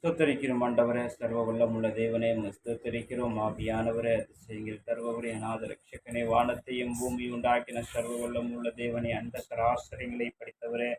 ஸ்தோத்தரிக்கிறோம் ஆண்டவரே, சர்வ வல்லமுள்ள தேவனே, ஸ்தோத்தரிக்கிறோம் ஆவியானவரே, அதிசயங்கள் தருபவரே, அநாத ரட்சகனே, வானத்தையும் பூமி உண்டாக்கின சர்வ வல்லமுள்ள தேவனே, அந்த சராசரங்களை படைத்தவரே,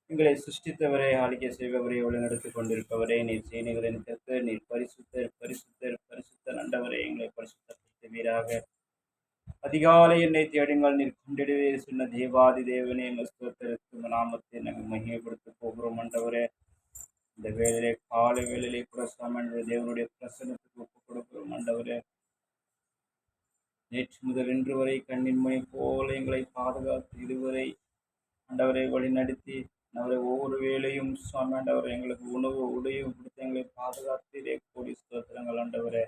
எங்களை சிருஷ்டித்தவரே, ஆளுகை செய்பவரே, வழிநடத்திக் கொண்டிருப்பவரே, நீர் சேனைகளின் கர்த்தர், நீர் பரிசுத்தர் பரிசுத்தர் பரிசுத்தர் ஆண்டவரே, எங்களை பரிசுத்தப்படுத்துவீராக. அதிகாலை என்னை தேடுங்கள், நீர் கண்டிடுவீர் சொன்ன தேவாதி தேவனே, ஸ்தோத்தரிக்கும் நாமத்தை நாங்கள் மகிமைப்படுத்த போகிறோம் ஆண்டவரே. இந்த வேளையிலே காலை வேளையிலே கூட தேவனுடைய பிரசனத்துக்கு ஒப்புக் கொடுக்கிறோம் ஆண்டவரே. நேற்று முதல் இன்று வரை கண்ணின்மை போல எங்களை பாதுகாத்து இதுவரை ஆண்டவரை வழி நடத்தி ஆண்டவரை ஒவ்வொரு வேளையும் சுவாமி ஆண்டவரை எங்களுக்கு உணவு உடையும் கொடுத்து எங்களை பாதுகாத்தீரே. கோடி ஸ்தோத்திரங்கள் ஆண்டவரே.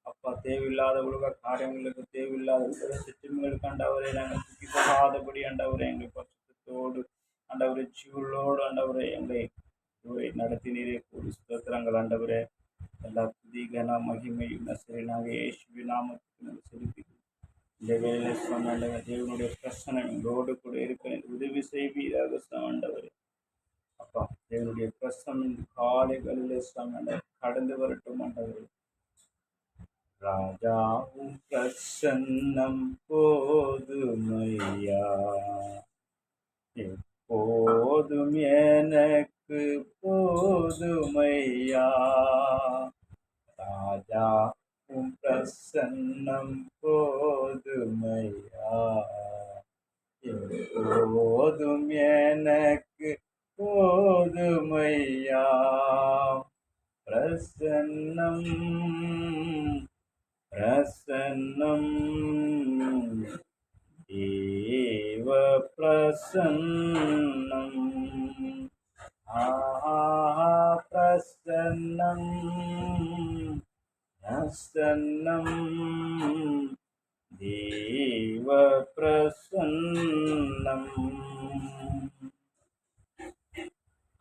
அப்பா, தேவையில்லாத உலக காரியங்களுக்கு, தேவையில்லாத உலக திட்டங்களுக்கு ஆண்டவரை நாங்கள் சுற்றி போகாதபடி ஆண்டவரை எங்களை பரிசுத்தத்தோடு ஆண்டவரை ஜீவனோடு ஆண்டவரை எங்களை நடத்தினீரே. கூடி ஸ்தோத்திரங்கள் ஆண்டவரே. எல்லா துதி கன மகிமையும் நசரேனாக இயேசுவின் நாமத்துக்கு நாங்கள் செலுத்துகிறோம். இந்த வேலை ஆண்டவர் தேவனுடைய பிரசனம் எங்களோடு கூட இருக்க உதவி செய்வீராக ஆண்டவரே. அப்பா, தேவனுடைய பிரசனம் இந்த காலைகளில் ஆண்டவர் கடந்து வரட்டும் ஆண்டவர். ராஜாவும் பிரசன்னம் போதுமையா, எப்போதும் எனக்கு போதுமையா. ராஜா உம் பிரசன்னம் போதுமையா, எப்போதும் எனக்கு போதுமையா. பிரசன்னம் பிரசன்னம் தேவ பிரசன்னம், பிரசன்னம் பிரசன்னம் தேவ பிரசன்னம்.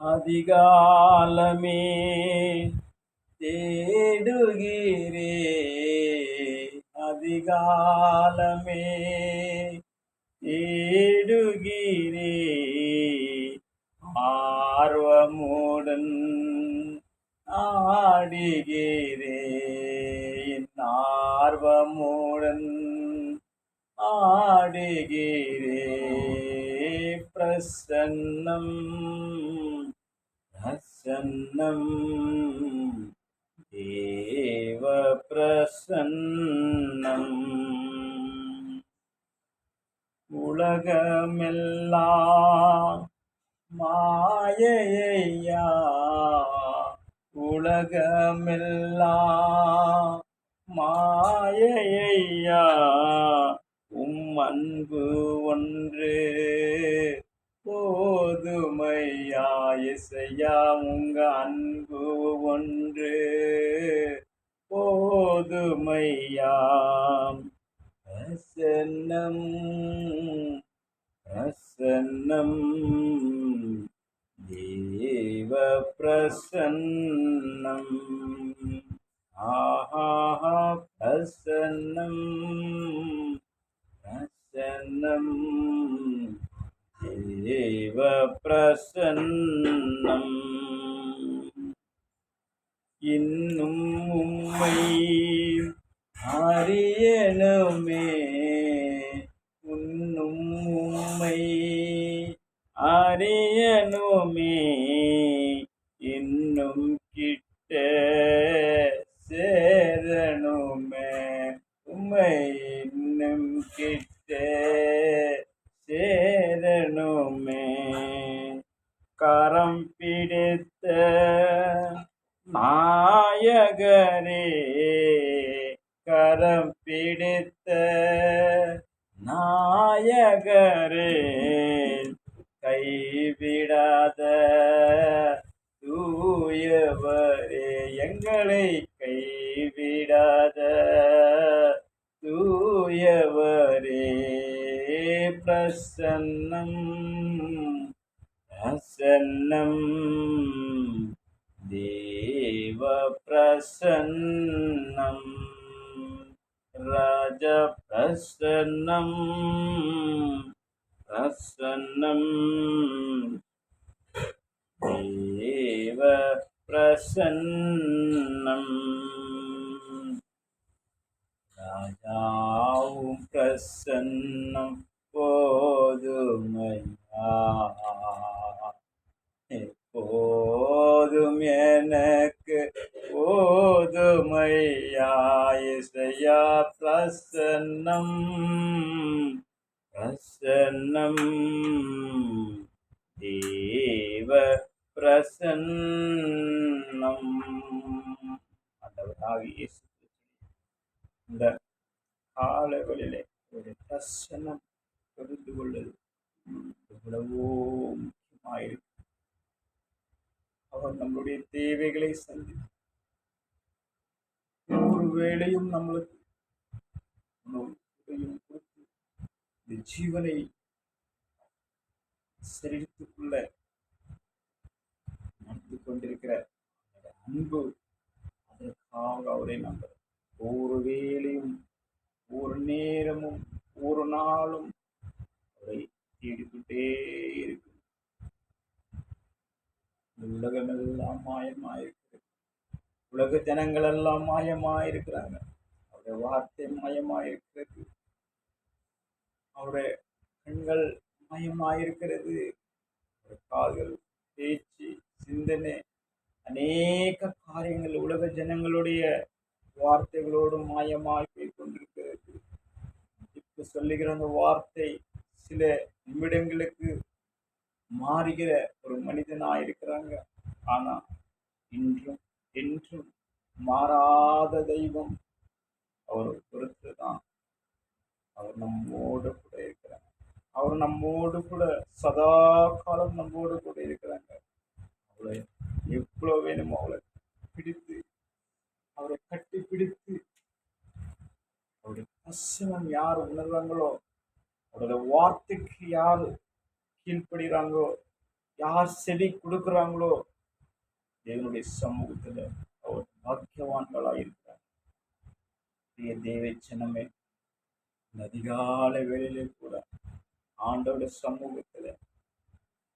அதிகாலமே தேடுகிறே, அதிகாலமே தேடுகிறே, ஆர்வமுடன் ஆடுகிறேன், ஆர்வமுடன் ஆடுகிறே. பிரசன்னம் பிரசன்னம் தேவ பிரசன்னம். உலகமெல்லாம் மாயையா, உலகமெல்லாம் மாயையா, உம் அன்பு ஒன்று போதுமையா. இசையா, உங்க அன்பு ஒன்று போதுமையா. பிரசன்னம் பிரசன்னம் தேவ பிரசன்னம். பிரசன்னம் பிரசன்னம் தேவ பிரசன்னம். இன்னும் உம்மை அறியணுமே, இன்னும் உம்மை அறியணுமே, இன்னும் கிட்ட சேரணுமே, உம்மை இன்னும் கிட்ட சேரணுமே. கரம் பிடித்த நாயகரே, கரம் பிடித்த நாயகரே, கைவிடாத தூயவரே, எங்களை கைவிடாத தூயவரே. பிரசன்னம் பிரசன்னம் தேவ பிரசன்னம். ராஜ பிரசன்னம் பிரசன்னம் தேவ பிரசன்னம் ராஜாவும் பிரசன்னம் போதுமையா எப்போதும் எனக்கு போதுமையா இசையா பிரசன்னம் பிரசன்னம் தேவ பிரசன்னம் ஆண்டவராகிய இயேசு இந்த காலங்களிலே ஒரு பிரசன்னம் தெரிந்து கொள்வது எவ்வளவோ முக்கியமாயிருக்கு. அவர் நம்முடைய தேவைகளை சந்தித்து ஒவ்வொரு வேளையும் நம்மளுக்கு உணவையும் கொடுத்து இந்த ஜீவனை சரீரத்துக்குள்ள நடத்தி கொண்டிருக்கிற அன்பு, அதற்காக அவரை நம்ப ஒவ்வொரு வேளையும் ஒவ்வொரு நேரமும் ஒவ்வொரு நாளும் அவரை தேடிக்கொண்டே இருக்கு. உலகம் எல்லாம் மாயமாயிருக்கிறது, உலக ஜனங்கள் எல்லாம் மாயமாயிருக்கிறாங்க, அவருடைய வார்த்தை மாயமாயிருக்கிறது, அவருடைய கண்கள் மாயமாயிருக்கிறது, கால்கள், பேச்சு, சிந்தனை, அநேக காரியங்கள் உலக ஜனங்களுடைய வார்த்தைகளோடு மாயமாய் போய் கொண்டிருக்கிறது. இப்ப சொல்லுகிற அந்த வார்த்தை சில நிமிடங்களுக்கு மாறுகிற ஒரு மனிதனாயிருக்கிறாங்க. ஆனா இன்றும் என்றும் மாறாத தெய்வம் அவர் பொறுத்து தான். அவர் நம்மோடு கூட இருக்கிறாங்க. அவர் நம்மோடு கூட சதா காலம் நம்மோடு கூட இருக்கிறாங்க. அவளை எவ்வளவு வேணுமோ அவளை பிடித்து, அவரை கட்டி பிடித்து, அவருடைய பிரசனம் யார் உணர்றாங்களோ, அவருடைய வார்த்தைக்கு யார் கீழ்ப்படுகிறாங்களோ, யார் செடி கொடுக்குறாங்களோ, தேவனுடைய சமூகத்துல அவர் பாக்கியவான்களாக இருக்கிறார். தேவ ஜனமே, இந்த அதிகாலை வேளையிலே கூட ஆண்டவருடைய சமூகத்துல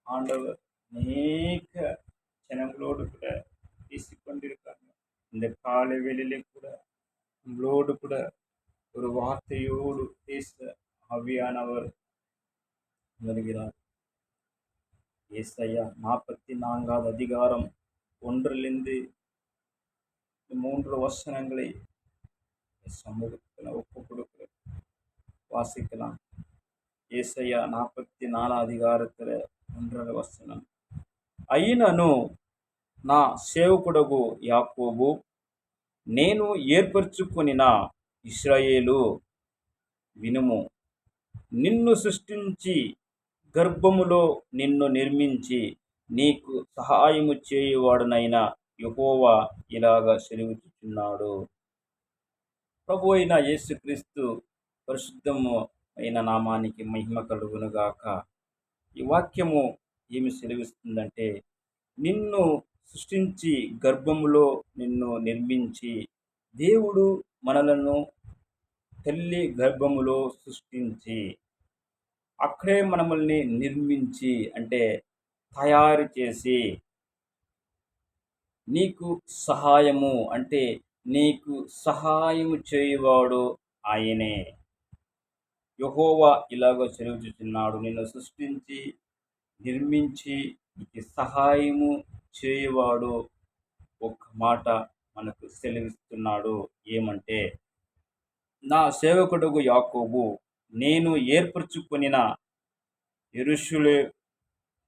ஆண்டவர் அநேக ஜனங்களோடு கூட பேசிக்கொண்டிருக்காங்க. இந்த காலை வேளையிலே கூட உங்களோடு கூட ஒரு வார்த்தையோடு பேச ஆவியானவர் வருகிறார். ஏசாயா 44 அதிகாரம் 1 3 வசனங்களை சமூகத்தில் ஒப்பு கொடுக்கிற வாசிக்கலாம். ஏசாயா 44 அதிகாரத்துல 1 వచనం. అయినను నా సేవకుడగు యాకోబు, నేను ఏర్పరచుకొనిన ఇశ్రాయేలు వినుము. నిన్ను సృష్టించి గర్భములో నిన్ను నిర్మించి నీకు సహాయము చేయువాడునైన యెహోవా ఇలాగ సెలవిచ్చుచున్నాడు. ప్రభు అయిన యేసుక్రీస్తు పరిశుద్ధము అయిన నామానికి మహిమ కలుగునుగాక. ఈ వాక్యము ఏమి సెలవిస్తుందంటే, నిన్ను సృష్టించి గర్భములో నిన్ను నిర్మించి, దేవుడు మనలను తల్లి గర్భములో సృష్టించి అక్కడే మనల్ని నిర్మించి అంటే తయారు చేసి, నీకు సహాయము అంటే నీకు సహాయము చేయువాడు ఆయనే. యెహోవా ఇలాగ సెలవిస్తున్నాడు, నిన్ను సృష్టించి నిర్మించి నీకు సహాయము చేయువాడు. ఒక మాట మనకు సెలవిస్తున్నాడు, ఏమంటే, నా సేవకుడుగు యాకోబు, నేను ఏర్పరచుకొనిన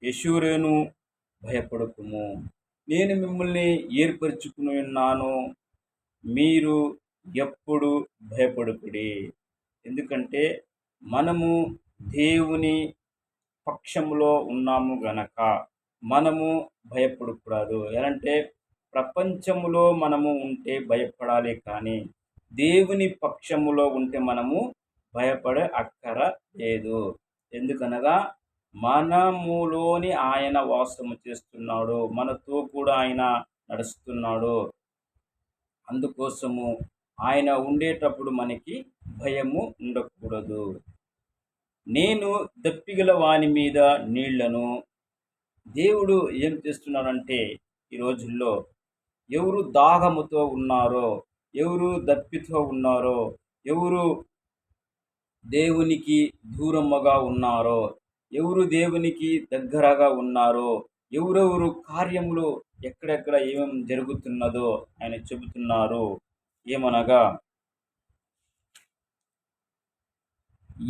యెషూరేను భయపడకుము. నేను మిమ్మల్ని ఏర్పరచుకుని ఉన్నాను, మీరు ఎప్పుడు భయపడకుడి. ఎందుకంటే మనము దేవుని పక్షములో ఉన్నాము గనక మనము భయపడకూడదు. ఎలాంటే ప్రపంచములో మనము ఉంటే భయపడాలి, కానీ దేవుని పక్షములో ఉంటే మనము భయపడే అక్కర లేదు. ఎందుకనగా మనములోని ఆయన వాసము చేస్తున్నాడు, మనతో కూడా ఆయన నడుస్తున్నాడు. అందుకోసము ఆయన ఉండేటప్పుడు మనకి భయము ఉండకూడదు. నేను దప్పిగల వాని మీద నీళ్లను, దేవుడు ఏం చేస్తున్నాడంటే ఈ రోజుల్లో ఎవరు దాహముతో ఉన్నారో, ఎవరు దప్పితో ఉన్నారో, ఎవరు దేవునికి దూరముగా ఉన్నారో, ఎవరు దేవునికి దగ్గరగా ఉన్నారో, ఎవరెవరు కార్యములు ఎక్కడెక్కడ ఏమేమి జరుగుతున్నదో ఆయన చెబుతున్నారు. ఏమనగా,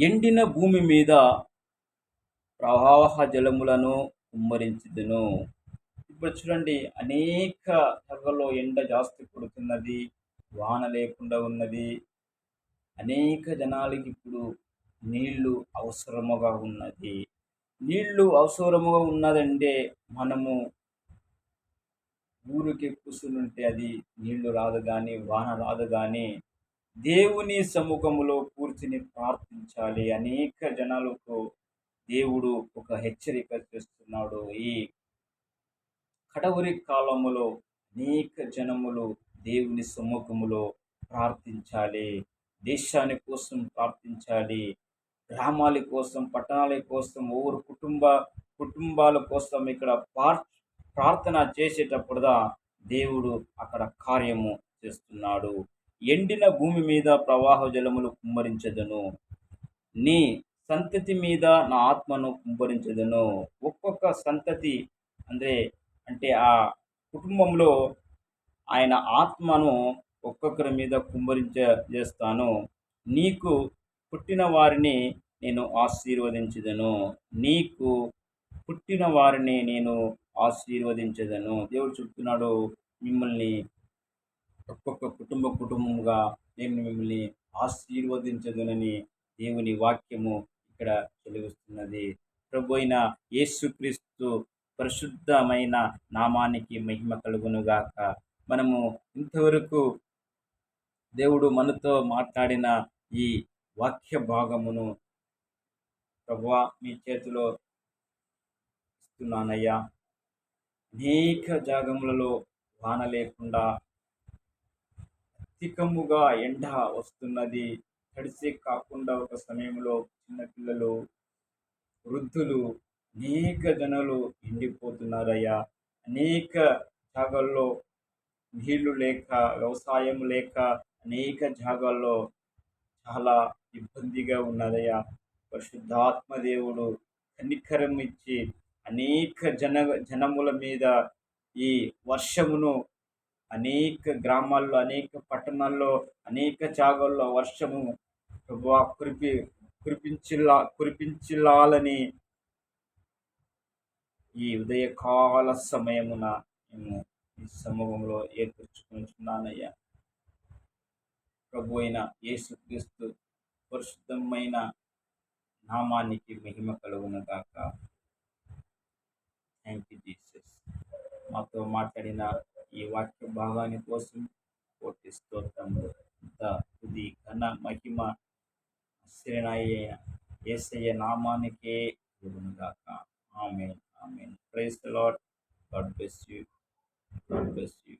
ఎండిన భూమి మీద ప్రవాహ జలములను కుమ్మరించుదును. ఇప్పుడు చూడండి, అనేక దగ్గరలో ఎండ జాస్తి కొడుతున్నది, వాన లేకుండా ఉన్నది. అనేక జనాలకి ఇప్పుడు నీళ్లు అవసరముగా ఉన్నది. నీళ్లు అవసరముగా ఉన్నదంటే మనము ఊరికే కూర్చునుంటే అది నీళ్లు రాదు కానీ, వాన రాదు కానీ, దేవుని సముఖములో కూర్చుని ప్రార్థించాలి. అనేక జనాలకు దేవుడు ఒక హెచ్చరిక చేస్తున్నాడు. ఈ కడవరి కాలములో అనేక జనములు దేవుని సముఖములో ప్రార్థించాలి. దేశాని కోసం ప్రార్థించాలి. గ్రామాల కోసం, పట్టణాల కోసం, ఒవ్వొరు కుటుంబాల కోసం ఇక్కడ ప్రార్థన చేసేటప్పుడుదా దేవుడు అక్కడ కార్యము చేస్తున్నాడు. ఎండిన భూమి మీద ప్రవాహ జలములు కుమ్మరించదను, నీ సంతతి మీద నా ఆత్మను కుమ్మరించదను. ఒక్కొక్క సంతతి అంటే ఆ కుటుంబంలో ఆయన ఆత్మను ఒక్కొక్కరి మీద చేస్తాను. నీకు పుట్టిన వారిని నేను ఆశీర్వదించదను, నీకు పుట్టిన వారిని నేను ఆశీర్వదించదను. దేవుడు చెప్తున్నాడు, మిమ్మల్ని ఒక్కొక్క కుటుంబముగా నేను మిమ్మల్ని ఆశీర్వదించదనని దేవుని వాక్యము ఇక్కడ చెలివిస్తున్నది. ప్రభు అయిన యేసుక్రీస్తు పరిశుద్ధమైన నామానికి మహిమ కలుగునుగాక. మనము ఇంతవరకు దేవుడు మనతో మాట్లాడిన ఈ వాక్య భాగమును ప్రభువా మీ చేతిలో ఇస్తున్నానయ్యా. అనేక జాగములలో వాన లేకుండా అధికముగా ఎండ వస్తున్నది. తడిసి కాకుండా ఒక సమయంలో చిన్నపిల్లలు, వృద్ధులు, అనేక జనాలు ఎండిపోతున్నారయ్యా. అనేక జాగాల్లో నీళ్లు లేక, వ్యవసాయం లేక అనేక జాగాల్లో చాలా ఇబ్బందిగా ఉన్నదయ్యా. పరిశుద్ధాత్మ దేవుడు కనికరం ఇచ్చి అనేక జనముల మీద ఈ వర్షమును అనేక గ్రామాల్లో, అనేక పట్టణాల్లో, అనేక జాగాల్లో వర్షము ప్రభువా కురిపించాలని ఈ ఉదయకాల సమయమున మేము ఈ సమూహంలో ఏర్పరచుకుంటున్నానయ్యా. ప్రభు అయిన యేసుక్రీస్తు పరిశుద్ధమైన నామానికి మహిమ కలుగునుగాక. Thank you Jesus. మాతో మాట్లాడిన ఈ వాక్య భాగాన్ని కోసం కోటి స్తోత్రములు. తుది ఘన మహిమ శ్రీనాయ యేసయ్య నామానికే కలుగునుగాక. ఆమేన్. ఆమేన్. Praise the Lord. God bless you. God bless you.